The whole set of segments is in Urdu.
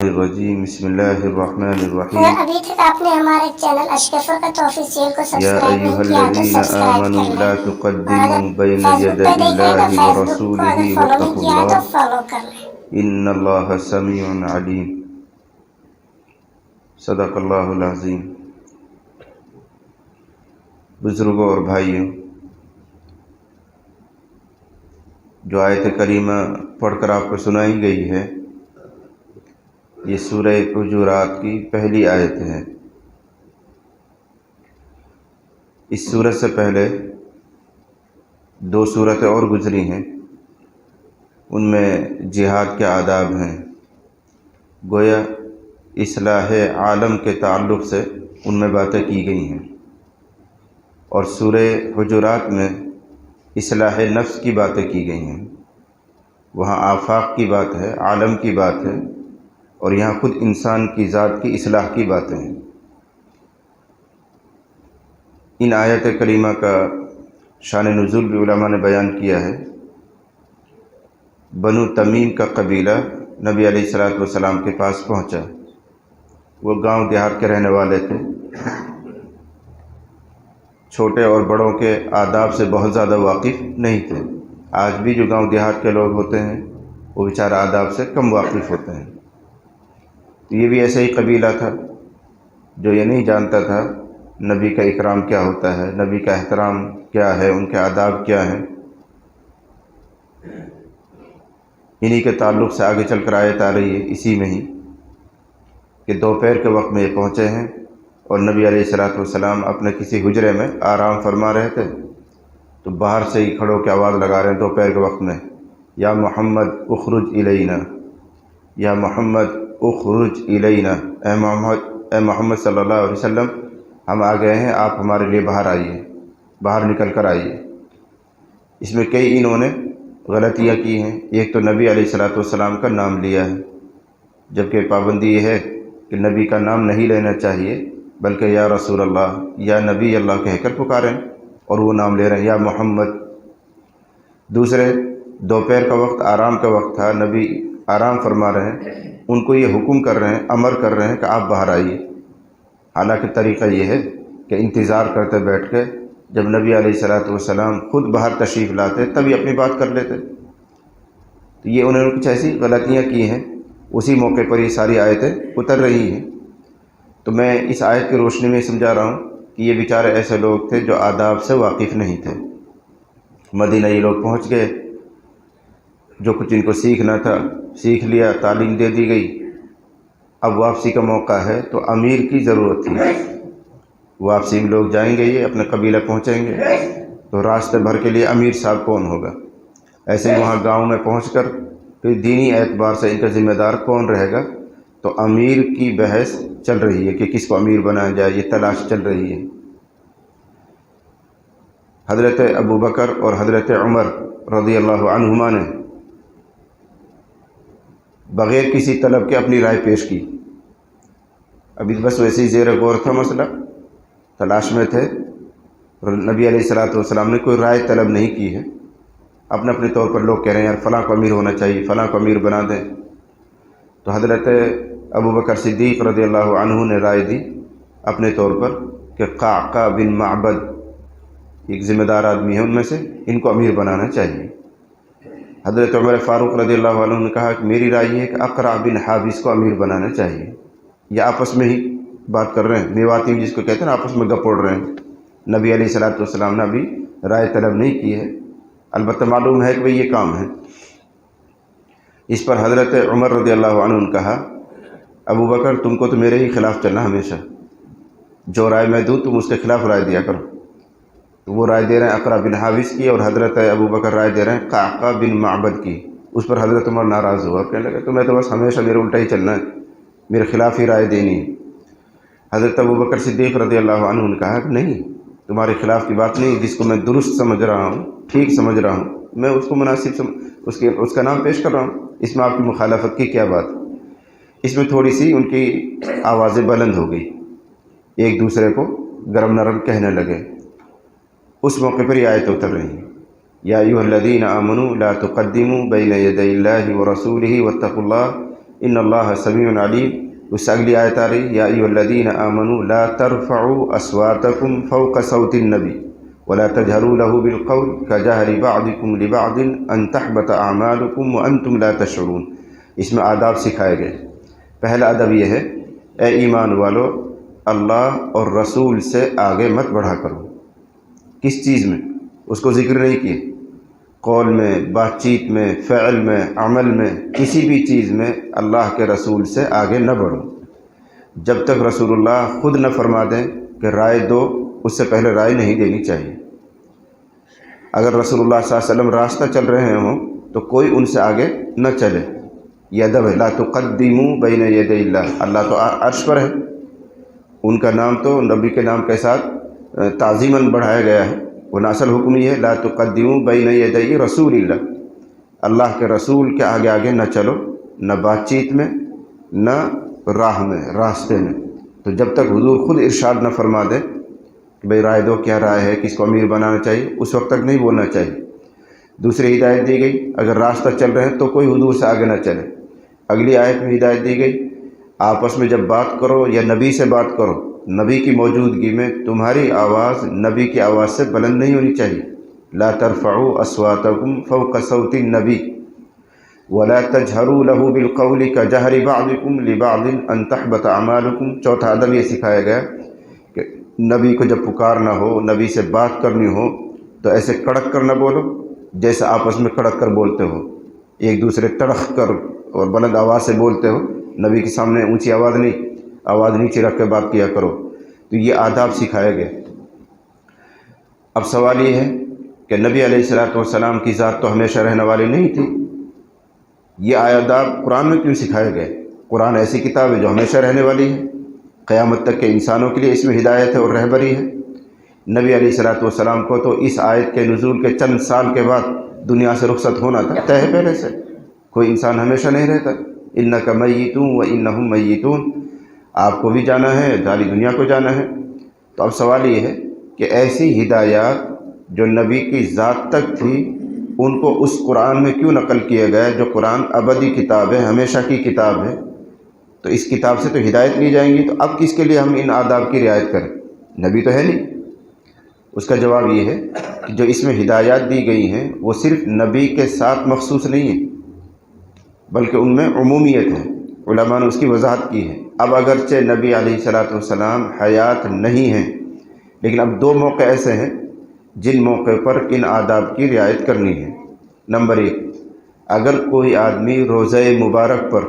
الرجیم بسم اللہ الرحمن الرحیم ابھی تک آپ نے ہمارے چینل اشرف فرقت آفیشیل کو یا سبسکرائب ایہا نہیں کیا تو الذین سبسکرائب آمنوا کر لا لیں، اور تقدموا اگر بین فیس بک یدی پہ دیکھ رہے ہیں اللہ تو فیس بک کو ورسولہ اگر فالو نہیں واتقوا کیا ہے تو اللہ فالو کر لیں۔ ان اللہ سمیع علیم۔ صدق اللہ العظیم۔ بزرگوں اور بھائیوں، جو آیت کریمہ پڑھ کر آپ کو سنائی گئی ہے، یہ سورہ حجرات کی پہلی آیت ہے۔ اس سورت سے پہلے دو سورتیں اور گزری ہیں، ان میں جہاد کے آداب ہیں، گویا اصلاح عالم کے تعلق سے ان میں باتیں کی گئی ہیں، اور سورہ حجرات میں اصلاح نفس کی باتیں کی گئی ہیں۔ وہاں آفاق کی بات ہے، عالم کی بات ہے، اور یہاں خود انسان کی ذات کی اصلاح کی باتیں ہیں۔ ان آیت کریمہ کا شان نزول بھی علماء نے بیان کیا ہے۔ بنو تمیم کا قبیلہ نبی علیہ الصلوۃ والسلام کے پاس پہنچا۔ وہ گاؤں دیہات کے رہنے والے تھے، چھوٹے اور بڑوں کے آداب سے بہت زیادہ واقف نہیں تھے۔ آج بھی جو گاؤں دیہات کے لوگ ہوتے ہیں وہ بیچارہ آداب سے کم واقف ہوتے ہیں۔ یہ بھی ایسا ہی قبیلہ تھا جو یہ نہیں جانتا تھا نبی کا اکرام کیا ہوتا ہے، نبی کا احترام کیا ہے، ان کے آداب کیا ہیں۔ انہی کے تعلق سے آگے چل کر آیت آ رہی ہے اسی میں ہی کہ دوپہر کے وقت میں یہ پہنچے ہیں، اور نبی علیہ الصلوۃ والسلام اپنے کسی حجرے میں آرام فرما رہے تھے، تو باہر سے ہی کھڑوں کے آواز لگا رہے ہیں دوپہر کے وقت میں، یا محمد اخرج الینا، یا محمد اخرج الینا، اے محمد صلی اللہ علیہ وسلم، ہم آ گئے ہیں، آپ ہمارے لیے باہر آئیے، باہر نکل کر آئیے۔ اس میں کئی انہوں نے غلطیاں کی ہیں۔ ایک تو نبی علیہ الصلوۃ والسلام کا نام لیا ہے، جبکہ پابندی یہ ہے کہ نبی کا نام نہیں لینا چاہیے، بلکہ یا رسول اللہ، یا نبی اللہ کہہ کر پکاریں، اور وہ نام لے رہے ہیں یا محمد۔ دوسرے، دوپہر کا وقت آرام کا وقت تھا، نبی آرام فرما رہے ہیں، ان کو یہ حکم کر رہے ہیں، امر کر رہے ہیں کہ آپ باہر آئیے۔ حالانکہ طریقہ یہ ہے کہ انتظار کرتے بیٹھ کے، جب نبی علیہ الصلوۃ والسلام خود باہر تشریف لاتے تبھی اپنی بات کر لیتے۔ تو یہ انہوں نے کچھ ایسی غلطیاں کی ہیں، اسی موقع پر یہ ساری آیتیں اتر رہی ہیں۔ تو میں اس آیت کی روشنی میں سمجھا رہا ہوں کہ یہ بیچارے ایسے لوگ تھے جو آداب سے واقف نہیں تھے۔ مدینہ یہ لوگ پہنچ گئے، جو کچھ ان کو سیکھنا تھا سیکھ لیا، تعلیم دے دی گئی۔ اب واپسی کا موقع ہے تو امیر کی ضرورت تھی۔ واپسی میں لوگ جائیں گے، یہ اپنے قبیلہ پہنچیں گے، تو راستے بھر کے لیے امیر صاحب کون ہوگا؟ ایسے ہی وہاں گاؤں میں پہنچ کر پھر دینی اعتبار سے ان کا ذمہ دار کون رہے گا؟ تو امیر کی بحث چل رہی ہے کہ کس کو امیر بنایا جائے، یہ تلاش چل رہی ہے۔ حضرت ابو بکر اور حضرت عمر رضی اللہ عنہما نے بغیر کسی طلب کے اپنی رائے پیش کی۔ ابھی بس ویسے ہی زیر غور تھا مسئلہ، تلاش میں تھے، اور نبی علیہ الصلوۃ والسلام نے کوئی رائے طلب نہیں کی ہے۔ اپنے اپنے طور پر لوگ کہہ رہے ہیں یار فلاں کو امیر ہونا چاہیے، فلاں کو امیر بنا دیں۔ تو حضرت ابو بکر صدیق رضی اللہ عنہ نے رائے دی اپنے طور پر کہ قعقاع بن معبد ایک ذمہ دار آدمی ہے ان میں سے، ان کو امیر بنانا چاہیے۔ حضرت عمر فاروق رضی اللہ عنہ نے کہا کہ میری رائے یہ ہے کہ اقرع بن حابس کو امیر بنانا چاہیے۔ یہ آپس میں ہی بات کر رہے ہیں، میواتی جس کو کہتے ہیں نا، آپس میں گپ اڑ رہے ہیں۔ نبی علیہ الصلوۃ والسلام نے ابھی رائے طلب نہیں کی ہے، البتہ معلوم ہے کہ بھئی یہ کام ہے۔ اس پر حضرت عمر رضی اللہ عنہ نے کہا ابو بکر تم کو تو میرے ہی خلاف چلنا ہمیشہ، جو رائے میں دوں تم اس کے خلاف رائے دیا کرو۔ تو وہ رائے دے رہے ہیں اقرع بن حابس کی، اور حضرت ابو بکر رائے دے رہے ہیں قعقاع بن معبد کی۔ اس پر حضرت عمر ناراض ہوا، کہنے لگا تمہیں تو بس ہمیشہ میرے الٹا ہی چلنا ہے، میرے خلاف ہی رائے دینی ہے۔ حضرت ابو بکر صدیق رضی اللہ عنہ نے کہا کہ نہیں، تمہارے خلاف کی بات نہیں، جس کو میں درست سمجھ رہا ہوں، ٹھیک سمجھ رہا ہوں، میں اس کو مناسب اس کا نام پیش کر رہا ہوں، اس میں آپ کی مخالفت کی کیا بات؟ اس میں تھوڑی سی ان کی آوازیں بلند ہو گئی، ایک دوسرے کو گرم نرم کہنے لگے۔ اس موقع پر یہ آیت اتر رہی ہیں، یا ایھا الذین آمنوا لا تقدموا بین یدی اللہ ورسولہ واتقوا اللہ ان اللہ سمیع علیم۔ اس سے اگلی آیت آ رہی یا ایھا الذین آمنوا لا ترفعوا اصواتکم فوق صوت النبی ولا تجهروا له بالقول كجهر بعضكم لبعض ان تحبط اعمالكم وانتم لا تشعرون۔ اس میں آداب سکھائے گئے۔ پہلا ادب یہ ہے اے ایمان والو اللہ اور رسول سے آگے مت بڑھا کرو۔ کس چیز میں؟ اس کو ذکر نہیں کیے، قول میں، بات چیت میں، فعل میں، عمل میں، کسی بھی چیز میں اللہ کے رسول سے آگے نہ بڑھو جب تک رسول اللہ خود نہ فرما دیں کہ رائے دو، اس سے پہلے رائے نہیں دینی چاہیے۔ اگر رسول اللہ صلی اللہ علیہ وسلم راستہ چل رہے ہوں تو کوئی ان سے آگے نہ چلے۔ یہ ادب ہے، لا تقدموا بین یدی اللہ۔ اللہ تو عرش پر ہے، ان کا نام تو نبی کے نام کے ساتھ تعظیماً بڑھایا گیا ہے۔ وہ اصل حکم یہ ہے لا تقدموا بین یدی رسول اللہ، اللہ کے رسول کے آگے آگے نہ چلو، نہ بات چیت میں، نہ راہ میں، راستے میں۔ تو جب تک حضور خود ارشاد نہ فرما دے کہ بھئی رائے دو، کیا رائے ہے، کس کو امیر بنانا چاہیے، اس وقت تک نہیں بولنا چاہیے۔ دوسری ہدایت دی گئی اگر راستہ چل رہے ہیں تو کوئی حضور سے آگے نہ چلے۔ اگلی آیت میں ہدایت دی گئی آپس میں جب بات کرو یا نبی سے بات کرو، نبی کی موجودگی میں تمہاری آواز نبی کی آواز سے بلند نہیں ہونی چاہیے۔ لا ترفعوا اصواتکم فوق صوت النبی ولا تجهروا له بالقول كجهر بعضكم لبعض ان تحبط اعمالكم۔ چوتھا ادب یہ سکھایا گیا کہ نبی کو جب پکارنا ہو، نبی سے بات کرنی ہو تو ایسے کڑک کر نہ بولو جیسے آپس میں کڑک کر بولتے ہو، ایک دوسرے تڑخ کر اور بلند آواز سے بولتے ہو۔ نبی کے سامنے اونچی آواز نہیں، آواز نیچے رکھ کے بات کیا کرو۔ تو یہ آداب سکھائے گئے۔ اب سوال یہ ہے کہ نبی علیہ الصلوۃ والسلام کی ذات تو ہمیشہ رہنے والی نہیں تھی، یہ آداب قرآن میں کیوں سکھائے گئے؟ قرآن ایسی کتاب ہے جو ہمیشہ رہنے والی ہے، قیامت تک کے انسانوں کے لیے اس میں ہدایت ہے اور رہبری ہے۔ نبی علیہ الصلوۃ والسلام کو تو اس آیت کے نزول کے چند سال کے بعد دنیا سے رخصت ہونا تھا، طے ہے پہلے سے، کوئی انسان ہمیشہ نہیں رہتا۔ انک میت وانہم میتون، آپ کو بھی جانا ہے، ساری دنیا کو جانا ہے۔ تو اب سوال یہ ہے کہ ایسی ہدایات جو نبی کی ذات تک تھی ان کو اس قرآن میں کیوں نقل کیا گیا جو قرآن ابدی کتاب ہے، ہمیشہ کی کتاب ہے؟ تو اس کتاب سے تو ہدایت لی جائیں گی، تو اب کس کے لیے ہم ان آداب کی رعایت کریں؟ نبی تو ہے نہیں۔ اس کا جواب یہ ہے کہ جو اس میں ہدایات دی گئی ہیں وہ صرف نبی کے ساتھ مخصوص نہیں ہیں بلکہ ان میں عمومیت ہے، علماء نے اس کی وضاحت کی ہے۔ اب اگرچہ نبی علیہ الصلوۃ والسلام حیات نہیں ہیں، لیکن اب دو موقع ایسے ہیں جن موقع پر ان آداب کی رعایت کرنی ہے۔ نمبر 1، اگر کوئی آدمی روضہ مبارک پر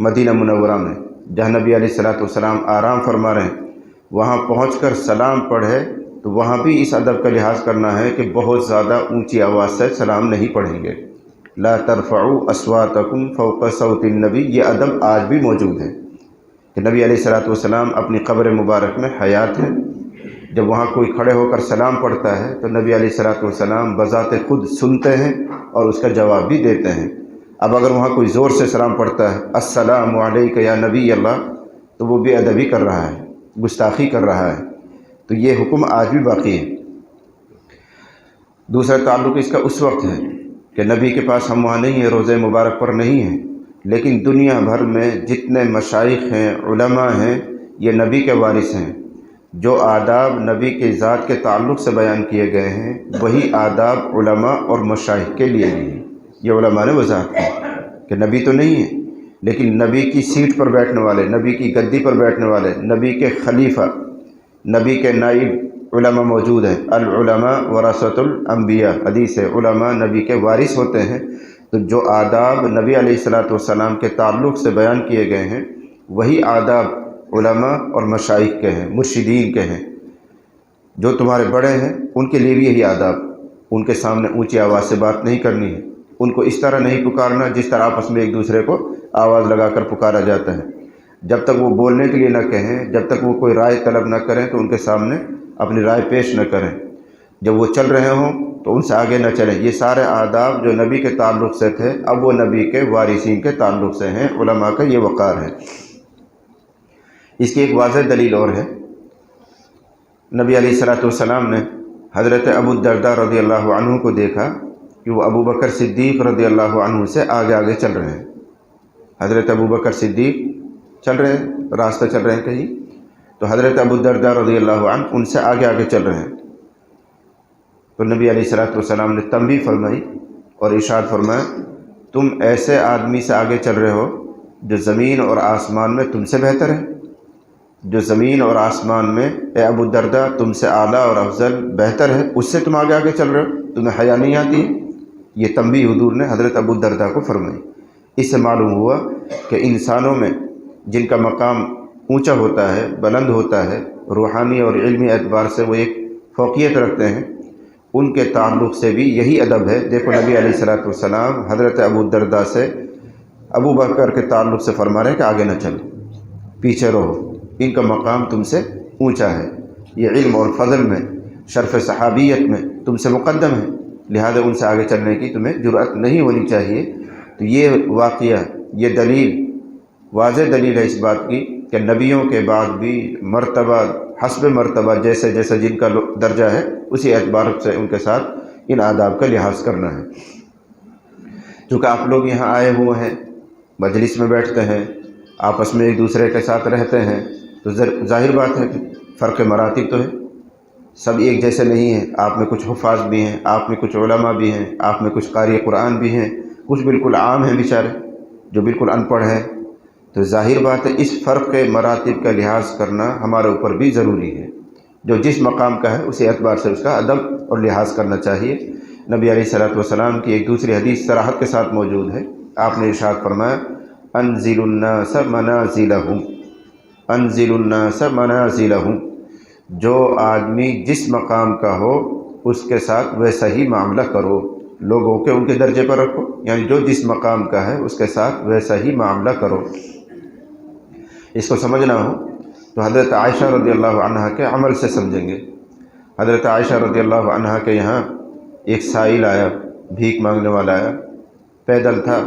مدینہ منورہ میں جہاں نبی علیہ الصلوۃ والسلام آرام فرما رہے ہیں وہاں پہنچ کر سلام پڑھے تو وہاں بھی اس ادب کا لحاظ کرنا ہے کہ بہت زیادہ اونچی آواز سے سلام نہیں پڑھیں گے۔ لا ترفعوا اصواتکم فوق صوت النبی، یہ ادب آج بھی موجود ہے کہ نبی علیہ الصلوۃ والسلام اپنی قبر مبارک میں حیات ہیں، جب وہاں کوئی کھڑے ہو کر سلام پڑھتا ہے تو نبی علیہ الصلوۃ والسلام بذات خود سنتے ہیں اور اس کا جواب بھی دیتے ہیں۔ اب اگر وہاں کوئی زور سے سلام پڑھتا ہے السلام علیک یا نبی اللہ، تو وہ بے ادبی کر رہا ہے، گستاخی کر رہا ہے۔ تو یہ حکم آج بھی باقی ہے۔ دوسرا تعلق اس کا اس وقت ہے کہ نبی کے پاس ہم وہاں نہیں ہیں، روضہ مبارک پر نہیں ہیں، لیکن دنیا بھر میں جتنے مشائخ ہیں، علماء ہیں، یہ نبی کے وارث ہیں۔ جو آداب نبی کے ذات کے تعلق سے بیان کیے گئے ہیں وہی آداب علماء اور مشائخ کے لیے بھی ہیں۔ یہ علماء نے وضاحت کی کہ نبی تو نہیں ہے لیکن نبی کی سیٹ پر بیٹھنے والے، نبی کی گدی پر بیٹھنے والے، نبی کے خلیفہ، نبی کے نائب علماء موجود ہیں۔ العلماء ورثۃ الانبیاء، حدیث ہے، علماء نبی کے وارث ہوتے ہیں۔ تو جو آداب نبی علیہ الصلوۃ والسلام کے تعلق سے بیان کیے گئے ہیں وہی آداب علماء اور مشائخ کے ہیں، مرشدین کے ہیں۔ جو تمہارے بڑے ہیں ان کے لیے بھی یہی آداب، ان کے سامنے اونچی آواز سے بات نہیں کرنی ہے، ان کو اس طرح نہیں پکارنا جس طرح آپس میں ایک دوسرے کو آواز لگا کر پکارا جاتا ہے۔ جب تک وہ بولنے کے لیے نہ کہیں، جب تک وہ کوئی رائے طلب نہ کریں تو ان کے سامنے اپنی رائے پیش نہ کریں۔ جب وہ چل رہے ہوں تو ان سے آگے نہ چلیں۔ یہ سارے آداب جو نبی کے تعلق سے تھے اب وہ نبی کے وارثین کے تعلق سے ہیں، علماء کا یہ وقار ہے۔ اس کی ایک واضح دلیل اور ہے، نبی علیہ الصلوۃ والسلام نے حضرت ابو الدرداء رضی اللہ عنہ کو دیکھا کہ وہ ابو بکر صدیق رضی اللہ عنہ سے آگے آگے چل رہے ہیں۔ حضرت ابو بکر صدیق چل رہے ہیں، راستہ چل رہے ہیں کہیں، تو حضرت ابو الدرداء رضی اللہ عنہ ان سے آگے آگے چل رہے ہیں، تو نبی علیہ الصلوۃ والسلام نے تنبیہ فرمائی اور ارشاد فرمایا تم ایسے آدمی سے آگے چل رہے ہو جو زمین اور آسمان میں تم سے بہتر ہے، جو زمین اور آسمان میں اے ابو الدرداء تم سے اعلیٰ اور افضل بہتر ہے، اس سے تم آگے آگے چل رہے ہو، تمہیں حیا نہیں آتی ہے؟ یہ تنبیہ حضور نے حضرت ابو الدرداء کو فرمائی۔ اس سے معلوم ہوا کہ انسانوں میں جن کا مقام اونچا ہوتا ہے، بلند ہوتا ہے، روحانی اور علمی اعتبار سے وہ ایک فوقیت رکھتے ہیں، ان کے تعلق سے بھی یہی ادب ہے۔ دیکھو نبی علیہ الصلوۃ والسلام حضرت ابو الدرداء سے ابو بکر کے تعلق سے فرما رہے ہیں کہ آگے نہ چلو، پیچھے رہو، ان کا مقام تم سے اونچا ہے، یہ علم اور فضل میں، شرف صحابیت میں تم سے مقدم ہے، لہذا ان سے آگے چلنے کی تمہیں جرأت نہیں ہونی چاہیے۔ تو یہ واقعہ، یہ دلیل، واضح دلیل ہے اس بات کی کہ نبیوں کے بعد بھی مرتبہ حسب مرتبہ جیسے جیسے جن کا درجہ ہے اسی اعتبار سے ان کے ساتھ ان آداب کا لحاظ کرنا ہے۔ چونکہ آپ لوگ یہاں آئے ہوئے ہیں، مجلس میں بیٹھتے ہیں، آپس میں ایک دوسرے کے ساتھ رہتے ہیں، تو ظاہر بات ہے کہ فرق مراتب تو ہے، سب ایک جیسے نہیں ہیں، آپ میں کچھ حفاظ بھی ہیں، آپ میں کچھ علماء بھی ہیں، آپ میں کچھ قاری قرآن بھی ہیں، کچھ بالکل عام ہیں بیچارے جو بالکل ان پڑھ ہیں، تو ظاہر بات ہے اس فرق کے مراتب کا لحاظ کرنا ہمارے اوپر بھی ضروری ہے۔ جو جس مقام کا ہے اسی اعتبار سے اس کا ادب اور لحاظ کرنا چاہیے۔ نبی علیہ الصلوۃ والسلام کی ایک دوسری حدیث صراحت کے ساتھ موجود ہے، آپ نے ارشاد فرمایا انزل الناس منازلہم، انزل الناس منازلہم، جو آدمی جس مقام کا ہو اس کے ساتھ ویسا ہی معاملہ کرو، لوگوں کے ان کے درجے پر رکھو، یعنی جو جس مقام کا ہے اس کے ساتھ ویسا ہی معاملہ کرو۔ اس کو سمجھنا ہو تو حضرت عائشہ رضی اللہ عنہا کے عمل سے سمجھیں گے۔ حضرت عائشہ رضی اللہ عنہا کے یہاں ایک سائل آیا، بھیک مانگنے والا آیا، پیدل تھا،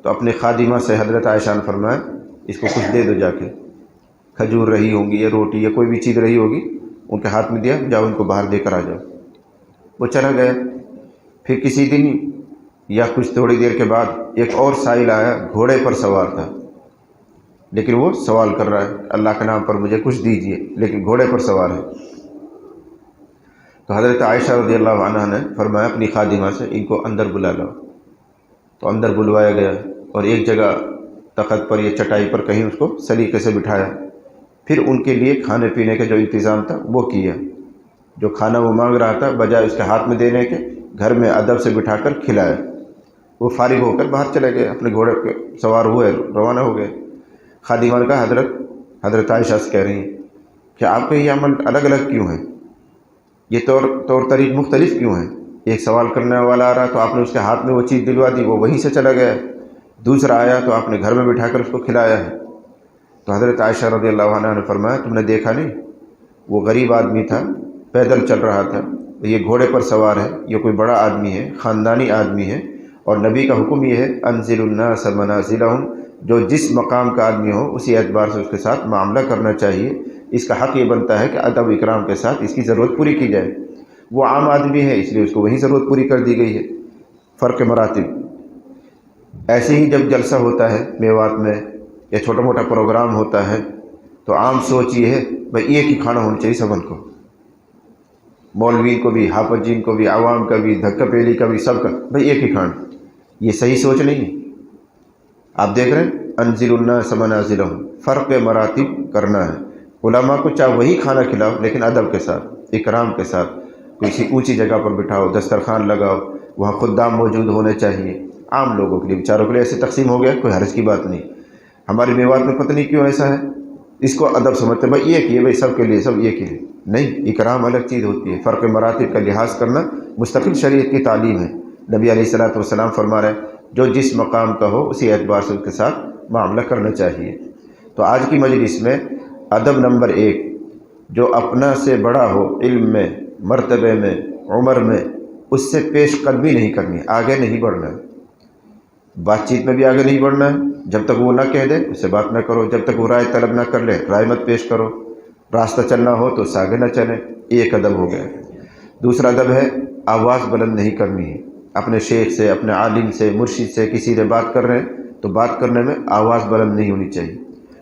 تو اپنی خادمہ سے حضرت عائشہ نے فرمایا اس کو کچھ دے دو، جا کے کھجور رہی ہوں گی یا روٹی یا کوئی بھی چیز رہی ہوگی، ان کے ہاتھ میں دیا، جاؤ ان کو باہر دے کر آ جاؤ۔ وہ چلا گیا۔ پھر کسی دن یا کچھ تھوڑی دیر کے بعد ایک اور سائل آیا، گھوڑے پر سوار تھا، لیکن وہ سوال کر رہا ہے اللہ کے نام پر مجھے کچھ دیجیے، لیکن گھوڑے پر سوار ہے۔ تو حضرت عائشہ رضی اللہ عنہا نے فرمایا اپنی خادمہ سے ان کو اندر بلا لاؤ، تو اندر بلوایا گیا اور ایک جگہ تخت پر یا چٹائی پر کہیں اس کو سلیقے سے بٹھایا، پھر ان کے لیے کھانے پینے کا جو انتظام تھا وہ کیا، جو کھانا وہ مانگ رہا تھا بجائے اس کے ہاتھ میں دینے کے گھر میں ادب سے بٹھا کر کھلایا۔ وہ فارغ ہو کر باہر چلے گئے، اپنے گھوڑے پہ سوار ہوئے، روانہ ہو گئے۔ خادمہ نے کہا حضرت عائشہ سے کہہ رہی ہیں کہ آپ کے یہ عمل الگ الگ کیوں ہیں، یہ طور طریق مختلف کیوں ہیں؟ ایک سوال کرنے والا آ رہا تو آپ نے اس کے ہاتھ میں وہ چیز دلوا دی، وہ وہیں سے چلا گیا، دوسرا آیا تو آپ نے گھر میں بٹھا کر اس کو کھلایا ہے۔ تو حضرت عائشہ رضی اللہ عنہا نے فرمایا تم نے دیکھا نہیں، وہ غریب آدمی تھا، پیدل چل رہا تھا، یہ گھوڑے پر سوار ہے، یہ کوئی بڑا آدمی ہے، خاندانی آدمی ہے، اور نبی کا حکم یہ ہے انزل الناس منازلہم، جو جس مقام کا آدمی ہو اسی اعتبار سے اس کے ساتھ معاملہ کرنا چاہیے۔ اس کا حق یہ بنتا ہے کہ ادب اکرام کے ساتھ اس کی ضرورت پوری کی جائے۔ وہ عام آدمی ہے اس لیے اس کو وہی ضرورت پوری کر دی گئی ہے۔ فرق مراتب۔ ایسے ہی جب جلسہ ہوتا ہے میوات میں یا چھوٹا موٹا پروگرام ہوتا ہے تو عام سوچ یہ ہے بھائی ایک ہی کھانا ہونا چاہیے سبن کو، مولوی کو بھی، حافظ جین کو بھی، عوام کا بھی، دھکا پیلی کا بھی، سب کا بھائی ایک ہی کھانا۔ یہ صحیح سوچ نہیں ہے۔ آپ دیکھ رہے ہیں انزل الناس منازلہم، فرق مراتب کرنا ہے۔ علماء کو چاہے وہی کھانا کھلاؤ لیکن ادب کے ساتھ، اکرام کے ساتھ، کسی اونچی جگہ پر بٹھاؤ، دسترخوان لگاؤ، وہاں خدام موجود ہونے چاہیے۔ عام لوگوں کے لیے، بیچاروں کے لیے ایسے تقسیم ہو گیا، کوئی حرج کی بات نہیں۔ ہماری میوات میں پتہ نہیں کیوں ایسا ہے، اس کو ادب سمجھتے ہیں بھائی ایک ہی ہے، بھائی سب کے لیے، سب ایک ہی ہے۔ نہیں، اکرام الگ چیز ہوتی ہے۔ فرق مراتب کا لحاظ کرنا مستقل شریعت کی تعلیم ہے۔ نبی علیہ الصلوۃ والسلام فرما رہے ہیں جو جس مقام کا ہو اسی اعتبار سے اس کے ساتھ معاملہ کرنا چاہیے۔ تو آج کی مجلس میں ادب نمبر 1، جو اپنا سے بڑا ہو علم میں، مرتبے میں، عمر میں، اس سے پیش قدمی نہیں کرنی، آگے نہیں بڑھنا ہے۔ بات چیت میں بھی آگے نہیں بڑھنا ہے، جب تک وہ نہ کہہ دے اس سے بات نہ کرو، جب تک وہ رائے طلب نہ کر لے رائے مت پیش کرو، راستہ چلنا ہو تو اس سے آگے نہ چلیں۔ ایک ادب ہو گیا۔ دوسرا ادب ہے آواز بلند نہیں کرنی ہے۔ اپنے شیخ سے، اپنے عالم سے، مرشد سے کسی سے بات کر رہے ہیں تو بات کرنے میں آواز بلند نہیں ہونی چاہیے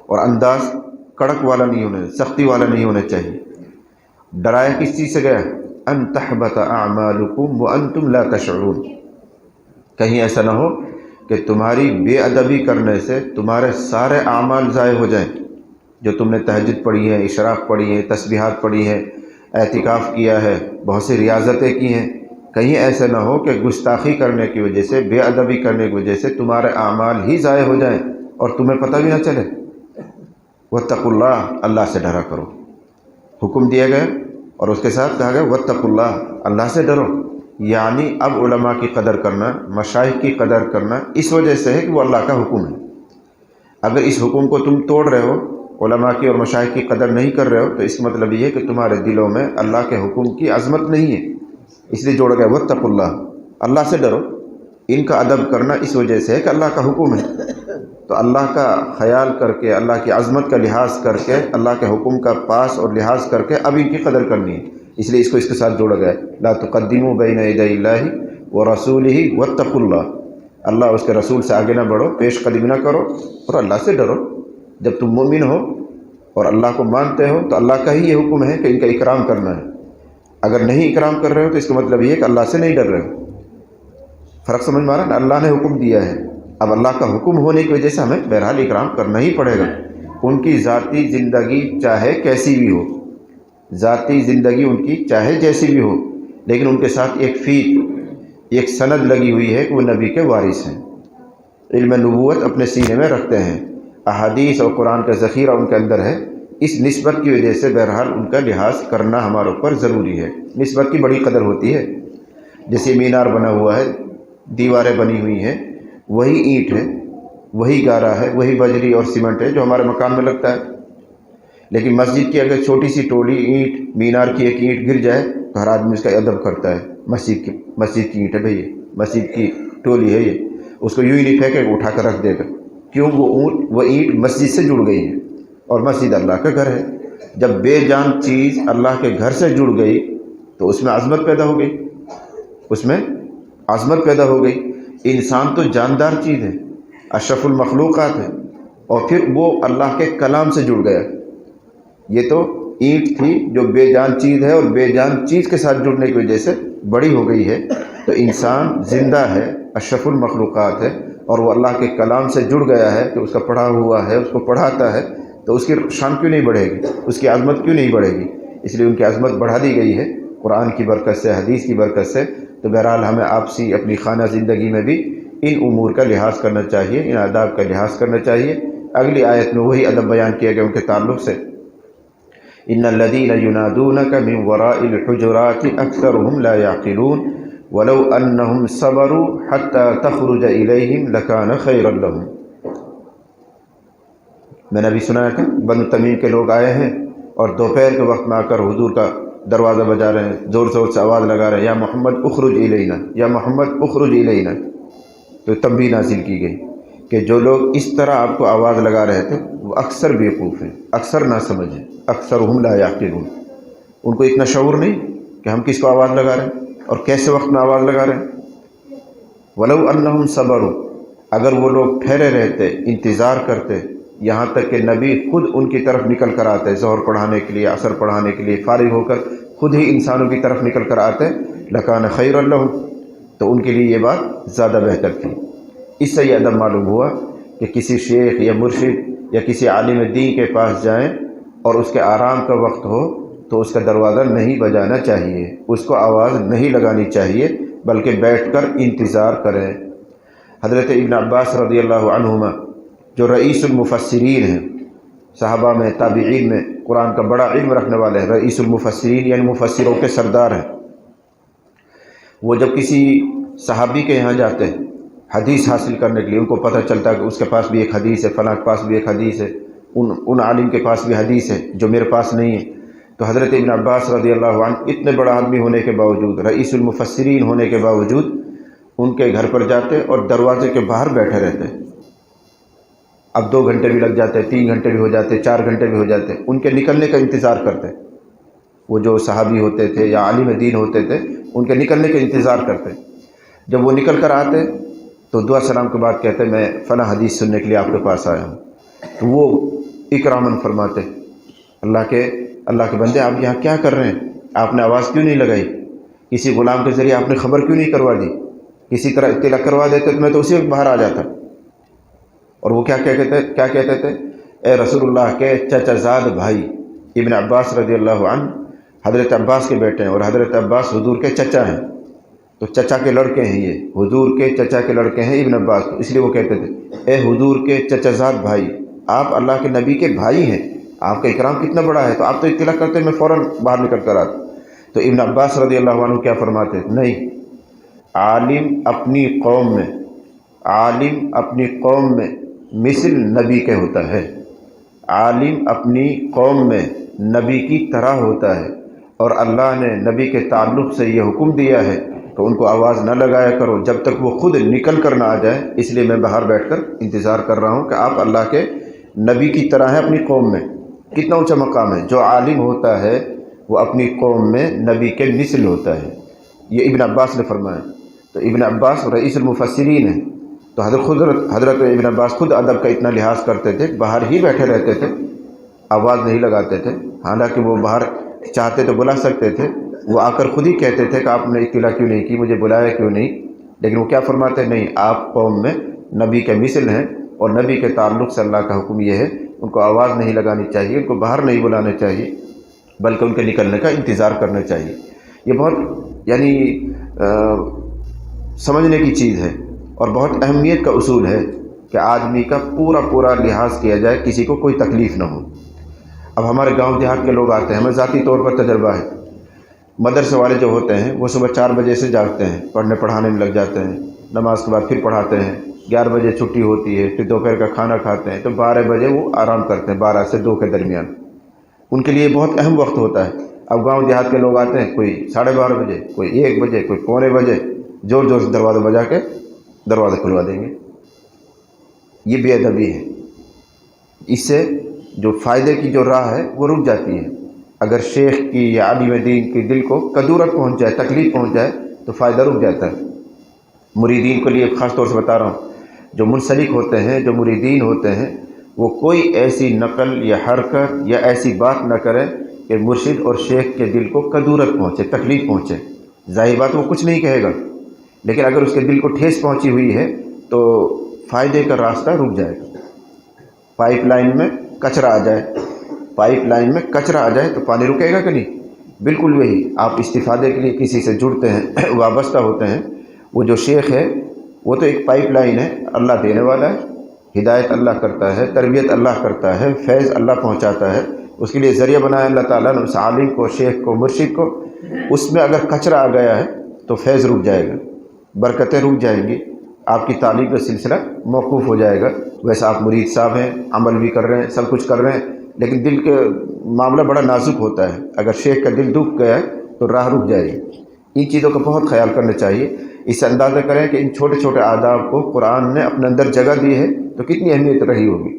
اور انداز کڑک والا نہیں ہونا، سختی والا نہیں ہونا چاہیے۔ ڈرایا کس چیز سے گیا؟ ان تحبط اعمالکم وانتم لا تشعرون، کہیں ایسا نہ ہو کہ تمہاری بے ادبی کرنے سے تمہارے سارے اعمال ضائع ہو جائیں، جو تم نے تہجد پڑھی ہے، اشراق پڑھی ہے، تسبیحات پڑھی ہے، اعتکاف کیا ہے، بہت سی ریاضتیں کی ہیں، کہیں ایسا نہ ہو کہ گستاخی کرنے کی وجہ سے، بے ادبی کرنے کی وجہ سے تمہارے اعمال ہی ضائع ہو جائیں اور تمہیں پتہ بھی نہ چلے۔ واتقوا اللہ، اللہ سے ڈرا کرو، حکم دیا گیا اور اس کے ساتھ کہا گیا واتقوا اللہ، اللہ سے ڈرو۔ یعنی اب علماء کی قدر کرنا، مشائخ کی قدر کرنا اس وجہ سے ہے کہ وہ اللہ کا حکم ہے۔ اگر اس حکم کو تم توڑ رہے ہو، علماء کی اور مشائخ کی قدر نہیں کر رہے ہو، تو اس کا مطلب یہ ہے کہ تمہارے دلوں میں اللہ کے حکم کی عظمت نہیں ہے، اس لیے جوڑ گیا واتقوا اللہ، اللہ سے ڈرو۔ ان کا ادب کرنا اس وجہ سے ہے کہ اللہ کا حکم ہے، تو اللہ کا خیال کر کے، اللہ کی عظمت کا لحاظ کر کے، اللہ کے حکم کا پاس اور لحاظ کر کے اب ان کی قدر کرنی ہے، اس لیے اس کو اس کے ساتھ جوڑا گیا ہے لا تقدموا بین یدی اللہ ورسولہ واتقوا اللہ، اللہ اس کے رسول سے آگے نہ بڑھو، پیش قدمی نہ کرو اور اللہ سے ڈرو۔ جب تم مومن ہو اور اللہ کو مانتے ہو تو اللہ کا ہی یہ حکم ہے کہ ان کا اکرام کرنا ہے، اگر نہیں اکرام کر رہے ہو تو اس کا مطلب یہ ہے کہ اللہ سے نہیں ڈر رہے ہو۔ فرق سمجھ میں آ رہا ہے؟ اللہ نے حکم دیا ہے، اب اللہ کا حکم ہونے کی وجہ سے ہمیں بہرحال اکرام کرنا ہی پڑے گا۔ ان کی ذاتی زندگی چاہے کیسی بھی ہو، ذاتی زندگی ان کی چاہے جیسی بھی ہو، لیکن ان کے ساتھ ایک فیت، ایک سند لگی ہوئی ہے کہ وہ نبی کے وارث ہیں، علم نبوت اپنے سینے میں رکھتے ہیں، احادیث اور قرآن کا ذخیرہ ان کے اندر ہے، اس نسبت کی وجہ سے بہرحال ان کا لحاظ کرنا ہمارے اوپر ضروری ہے۔ نسبت کی بڑی قدر ہوتی ہے، جیسے مینار بنا ہوا ہے، دیواریں بنی ہوئی ہیں، وہی اینٹ ہے، وہی گارا ہے، وہی بجری اور سیمنٹ ہے جو ہمارے مکان میں لگتا ہے، لیکن مسجد کی اگر چھوٹی سی ٹولی اینٹ، مینار کی ایک اینٹ گر جائے تو ہر آدمی اس کا ادب کرتا ہے، مسجد کی اینٹ ہے بھئی، مسجد کی ٹولی ہے یہ، اس کو یوں ہی نہیں پھینکے اٹھا کر رکھ دے گا، کیوں؟ وہ اینٹ مسجد سے جڑ گئی ہے اور مسجد اللہ کا گھر ہے۔ جب بے جان چیز اللہ کے گھر سے جڑ گئی تو اس میں عظمت پیدا ہو گئی، اس میں عظمت پیدا ہو گئی۔ انسان تو جاندار چیز ہے، اشرف المخلوقات ہے، اور پھر وہ اللہ کے کلام سے جڑ گیا۔ یہ تو اینٹ تھی جو بے جان چیز ہے اور بے جان چیز کے ساتھ جڑنے کی وجہ سے بڑی ہو گئی ہے، تو انسان زندہ ہے، اشرف المخلوقات ہے، اور وہ اللہ کے کلام سے جڑ گیا ہے کہ اس کا پڑھا ہوا ہے، اس کو پڑھاتا ہے، تو اس کی شان کیوں نہیں بڑھے گی، اس کی عظمت کیوں نہیں بڑھے گی؟ اس لیے ان کی عظمت بڑھا دی گئی ہے قرآن کی برکت سے، حدیث کی برکت سے۔ تو بہرحال ہمیں آپسی اپنی خانہ زندگی میں بھی ان امور کا لحاظ کرنا چاہیے، ان آداب کا لحاظ کرنا چاہیے۔ اگلی آیت میں وہی ادب بیان کیا گیا ان کے تعلق سے، ان الذین ینادونک من وراء الحجرات اکثرهم لا یعقلون ولو انہم صبروا حتی تخرج الیہم لکان خیرا لہم۔ میں نے ابھی سنایا تھا بنو تمیم کے لوگ آئے ہیں اور دوپہر کے وقت میں آ کر حضور کا دروازہ بجا رہے ہیں، زور زور سے آواز لگا رہے ہیں، یا محمد اخرج الینا، یا محمد اخرج الینا۔ تو تنبیہ نازل کی گئی کہ جو لوگ اس طرح آپ کو آواز لگا رہے تھے وہ اکثر بیوقوف ہیں، اکثر نہ سمجھ ہیں، اکثرهم لا یعقلون۔ ان کو اتنا شعور نہیں کہ ہم کس کو آواز لگا رہے ہیں اور کیسے وقت میں آواز لگا رہے ہیں۔ ولو انہم صبروا، اگر وہ لوگ ٹھہرے رہتے، انتظار کرتے، یہاں تک کہ نبی خود ان کی طرف نکل کر آتے، ظہر پڑھانے کے لیے، عصر پڑھانے کے لیے، فارغ ہو کر خود ہی انسانوں کی طرف نکل کر آتے، لکان خیرا لہم، تو ان کے لیے یہ بات زیادہ بہتر تھی۔ اس سے یہ ادب معلوم ہوا کہ کسی شیخ یا مرشد یا کسی عالم دین کے پاس جائیں اور اس کے آرام کا وقت ہو تو اس کا دروازہ نہیں بجانا چاہیے، اس کو آواز نہیں لگانی چاہیے، بلکہ بیٹھ کر انتظار کریں۔ حضرت ابن عباس رضی اللہ عنہما جو رئیس المفسرین ہیں، صحابہ میں، تابعین میں قرآن کا بڑا علم رکھنے والے ہیں، رئیس المفسرین یعنی مفسروں کے سردار ہیں، وہ جب کسی صحابی کے یہاں جاتے ہیں حدیث حاصل کرنے کے لیے، ان کو پتہ چلتا ہے کہ اس کے پاس بھی ایک حدیث ہے، فلاں کے پاس بھی ایک حدیث ہے، ان عالم کے پاس بھی حدیث ہے جو میرے پاس نہیں ہے، تو حضرت ابن عباس رضی اللہ عنہ اتنے بڑا آدمی ہونے کے باوجود، رئیس المفسرین ہونے کے باوجود، ان کے گھر پر جاتے اور دروازے کے باہر بیٹھے رہتے۔ اب 2 گھنٹے بھی لگ جاتے، 3 گھنٹے بھی ہو جاتے، 4 گھنٹے بھی ہو جاتے، ان کے نکلنے کا انتظار کرتے۔ وہ جو صحابی ہوتے تھے یا عالم دین ہوتے تھے، ان کے نکلنے کا انتظار کرتے۔ جب وہ نکل کر آتے تو دعا سلام کے بعد کہتے میں فلاں حدیث سننے کے لیے آپ کے پاس آیا ہوں، تو وہ اکراماً فرماتے اللہ کے بندے آپ یہاں کیا کر رہے ہیں؟ آپ نے آواز کیوں نہیں لگائی؟ کسی غلام کے ذریعے آپ نے خبر کیوں نہیں کروا دی؟ کسی طرح اطلاع کروا دیتے تو میں تو اسی وقت باہر آ جاتا۔ اور وہ کیا کہتے تھے؟ اے رسول اللہ کے چچا زاد بھائی ابن عباس رضی اللہ عنہ حضرت عباس کے بیٹے ہیں، اور حضرت عباس حضور کے چچا ہیں، تو چچا کے لڑکے ہیں، یہ حضور کے چچا کے لڑکے ہیں ابن عباس، تو اس لیے وہ کہتے تھے اے حضور کے چچا زاد بھائی، آپ اللہ کے نبی کے بھائی ہیں، آپ کا اکرام کتنا بڑا ہے، تو آپ تو اطلاع کرتے میں فوراً باہر نکل کر آتا۔ تو ابن عباس رضی اللہ عنہ کیا فرماتے؟ نہیں، عالم اپنی قوم میں مثل نبی کے ہوتا ہے، عالم اپنی قوم میں نبی کی طرح ہوتا ہے، اور اللہ نے نبی کے تعلق سے یہ حکم دیا ہے تو ان کو آواز نہ لگایا کرو جب تک وہ خود نکل کر نہ آ جائے، اس لیے میں باہر بیٹھ کر انتظار کر رہا ہوں کہ آپ اللہ کے نبی کی طرح ہیں اپنی قوم میں۔ کتنا اونچا مقام ہے، جو عالم ہوتا ہے وہ اپنی قوم میں نبی کے مثل ہوتا ہے، یہ ابن عباس نے فرمایا۔ تو ابن عباس رئیس المفسرین ہیں، تو حضرت ابن عباس خود ادب کا اتنا لحاظ کرتے تھے، باہر ہی بیٹھے رہتے تھے، آواز نہیں لگاتے تھے، حالانکہ وہ باہر چاہتے تو بلا سکتے تھے، وہ آ کر خود ہی کہتے تھے کہ آپ نے اطلاع کیوں نہیں کی، مجھے بلایا کیوں نہیں، لیکن وہ کیا فرماتے؟ نہیں، آپ قوم میں نبی کے مثل ہیں، اور نبی کے تعلق سے اللہ کا حکم یہ ہے ان کو آواز نہیں لگانی چاہیے، ان کو باہر نہیں بلانا چاہیے، بلکہ ان کے نکلنے کا انتظار کرنا چاہیے۔ یہ بہت سمجھنے کی چیز ہے اور بہت اہمیت کا اصول ہے کہ آدمی کا پورا لحاظ کیا جائے، کسی کو کوئی تکلیف نہ ہو۔ اب ہمارے گاؤں دیہات کے لوگ آتے ہیں، ہمیں ذاتی طور پر تجربہ ہے، مدرسے والے جو ہوتے ہیں وہ صبح 4 بجے سے جاگتے ہیں، پڑھنے پڑھانے میں لگ جاتے ہیں، نماز کے بعد پھر پڑھاتے ہیں، 11 بجے چھٹی ہوتی ہے، پھر دوپہر کا کھانا کھاتے ہیں، تو 12 بجے وہ آرام کرتے ہیں، 12 سے 2 کے درمیان ان کے لیے بہت اہم وقت ہوتا ہے۔ اب گاؤں دیہات کے لوگ آتے ہیں، کوئی 12:30 بجے، کوئی 1 بجے، کوئی 1:45 بجے، زور سے دروازہ بجا کے دروازہ کھلوا دیں گے۔ یہ بے ادبی ہے، اس سے جو فائدے کی جو راہ ہے وہ رک جاتی ہے۔ اگر شیخ کی یا عالم دین کی دل کو کدورت پہنچ جائے، تکلیف پہنچ جائے تو فائدہ رک جاتا ہے۔ مریدین کے لیے خاص طور سے بتا رہا ہوں، جو منسلک ہوتے ہیں، جو مریدین ہوتے ہیں، وہ کوئی ایسی نقل یا حرکت یا ایسی بات نہ کریں کہ مرشد اور شیخ کے دل کو کدورت پہنچے، تکلیف پہنچے۔ ظاہر بات وہ کچھ نہیں کہے گا، لیکن اگر اس کے دل کو ٹھیس پہنچی ہوئی ہے تو فائدے کا راستہ رک جائے گا۔ پائپ لائن میں کچرا آ جائے تو پانی رکے گا کہ نہیں؟ بالکل وہی، آپ استفادے کے لیے کسی سے جڑتے ہیں، وابستہ ہوتے ہیں، وہ جو شیخ ہے وہ تو ایک پائپ لائن ہے، اللہ دینے والا ہے، ہدایت اللہ کرتا ہے، تربیت اللہ کرتا ہے، فیض اللہ پہنچاتا ہے، اس کے لیے ذریعہ بنایا اللہ تعالیٰ نے اس عالم کو، شیخ کو، مرشد کو۔ اس میں اگر کچرا آ گیا ہے تو فیض رک جائے گا، برکتیں رک جائیں گی، آپ کی تعلیم کا سلسلہ موقوف ہو جائے گا۔ ویسے آپ مرید صاحب ہیں، عمل بھی کر رہے ہیں، سب کچھ کر رہے ہیں، لیکن دل کے معاملہ بڑا نازک ہوتا ہے، اگر شیخ کا دل دکھ گیا ہے تو راہ رک جائے گی۔ ان چیزوں کا بہت خیال کرنا چاہیے۔ اس سے اندازہ کریں کہ ان چھوٹے چھوٹے آداب کو قرآن نے اپنے اندر جگہ دی ہے تو کتنی اہمیت رہی ہوگی،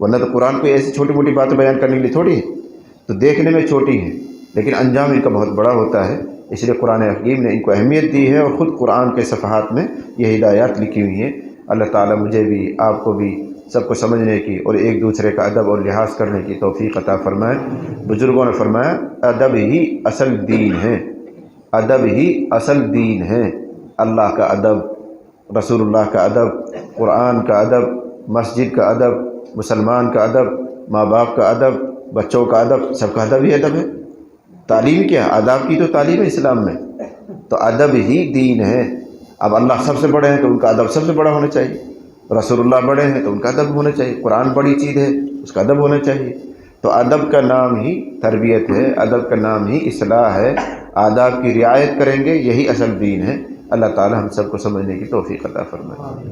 ورنہ تو قرآن کوئی ایسی چھوٹی موٹی باتیں بیان کرنے کے لیے تھوڑی ہے، تو دیکھنے میں چھوٹی ہیں لیکن انجام ان کا بہت بڑا ہوتا ہے۔ اس لیے قرآن حکیم نے ان کو اہمیت دی ہے، اور خود قرآن کے صفحات میں یہ ہدایات لکھی ہوئی ہیں۔ اللہ تعالیٰ مجھے بھی، آپ کو بھی، سب کو سمجھنے کی اور ایک دوسرے کا ادب اور لحاظ کرنے کی توفیق عطا فرمائے۔ بزرگوں نے فرمایا ادب ہی اصل دین ہے، ادب ہی اصل دین ہے۔ اللہ کا ادب، رسول اللہ کا ادب، قرآن کا ادب، مسجد کا ادب، مسلمان کا ادب، ماں باپ کا ادب، بچوں کا ادب، سب کا ادب ہی ادب ہے۔ تعلیم کیا؟ آداب کی تو تعلیم ہے اسلام میں، تو ادب ہی دین ہے۔ اب اللہ سب سے بڑے ہیں تو ان کا ادب سب سے بڑا ہونا چاہیے، رسول اللہ بڑے ہیں تو ان کا ادب ہونا چاہیے، قرآن بڑی چیز ہے اس کا ادب ہونا چاہیے۔ تو ادب کا نام ہی تربیت ہے، ادب کا نام ہی اصلاح ہے، آداب کی رعایت کریں گے یہی اصل دین ہے۔ اللہ تعالی ہم سب کو سمجھنے کی توفیق عطا فرمائے۔